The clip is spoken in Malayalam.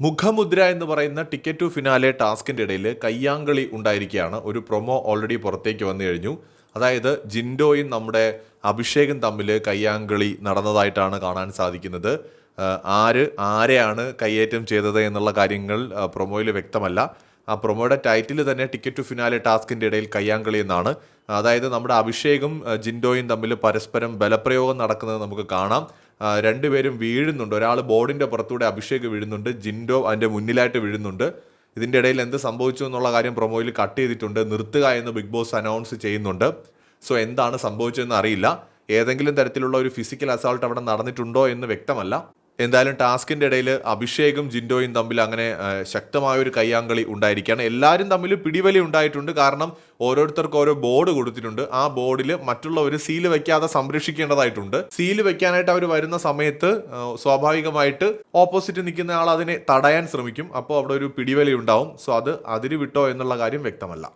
മുഖമുദ്ര എന്ന് പറയുന്ന ടിക്കറ്റ് ടു ഫിനാലെ ടാസ്കിന്റെ ഇടയിൽ കയ്യാങ്കളി ഉണ്ടായിരിക്കുകയാണ്. ഒരു പ്രൊമോ ഓൾറെഡി പുറത്തേക്ക് വന്നു കഴിഞ്ഞു. അതായത് ജിൻഡോയും നമ്മുടെ അഭിഷേകും തമ്മിൽ കയ്യാങ്കളി നടന്നതായിട്ടാണ് കാണാൻ സാധിക്കുന്നത്. ആരെയാണ് കയ്യേറ്റം ചെയ്തത് എന്നുള്ള കാര്യങ്ങൾ പ്രൊമോയിൽ വ്യക്തമല്ല. ആ പ്രൊമോയുടെ ടൈറ്റിൽ തന്നെ ടിക്കറ്റ് ടു ഫിനാലെ ടാസ്കിന്റെ ഇടയിൽ കയ്യാങ്കളി എന്നാണ്. അതായത് നമ്മുടെ അഭിഷേകും ജിൻഡോയും തമ്മിൽ പരസ്പരം ബലപ്രയോഗം നടക്കുന്നത് നമുക്ക് കാണാം. രണ്ടുപേരും വീഴുന്നുണ്ട്. ഒരാൾ ബോർഡിൻ്റെ പുറത്തൂടെ അഭിഷേക് വീഴുന്നുണ്ട്, ജിൻഡോ അതിൻ്റെ മുന്നിലായിട്ട് വീഴുന്നുണ്ട്. ഇതിൻ്റെ ഇടയിൽ എന്ത് സംഭവിച്ചു എന്നുള്ള കാര്യം പ്രൊമോയിൽ കട്ട് ചെയ്തിട്ടുണ്ട്. നിർത്തുക എന്ന് ബിഗ് ബോസ് അനൗൺസ് ചെയ്യുന്നുണ്ട്. സോ എന്താണ് സംഭവിച്ചതെന്ന് അറിയില്ല. ഏതെങ്കിലും തരത്തിലുള്ള ഒരു ഫിസിക്കൽ അസോൾട്ട് അവിടെ നടന്നിട്ടുണ്ടോ എന്ന് വ്യക്തമല്ല. എന്തായാലും ടാസ്കിൻ്റെ ഇടയിൽ അഭിഷേകും ജിൻഡോയും തമ്മിൽ അങ്ങനെ ശക്തമായൊരു കയ്യാങ്കളി ഉണ്ടായിരിക്കുകയാണ്. എല്ലാവരും തമ്മിൽ പിടിവലി ഉണ്ടായിട്ടുണ്ട്. കാരണം ഓരോരുത്തർക്കും ഓരോ ബോർഡ് കൊടുത്തിട്ടുണ്ട്. ആ ബോർഡിൽ മറ്റുള്ളവർ സീല് വെക്കാതെ സംരക്ഷിക്കേണ്ടതായിട്ടുണ്ട്. സീല് വെക്കാനായിട്ട് അവർ വരുന്ന സമയത്ത് സ്വാഭാവികമായിട്ട് ഓപ്പോസിറ്റ് നിൽക്കുന്ന ആൾ അതിനെ തടയാൻ ശ്രമിക്കും. അപ്പോൾ അവിടെ ഒരു പിടിവലി ഉണ്ടാവും. സോ അത് അതിര് വിട്ടോ എന്നുള്ള കാര്യം വ്യക്തമല്ല.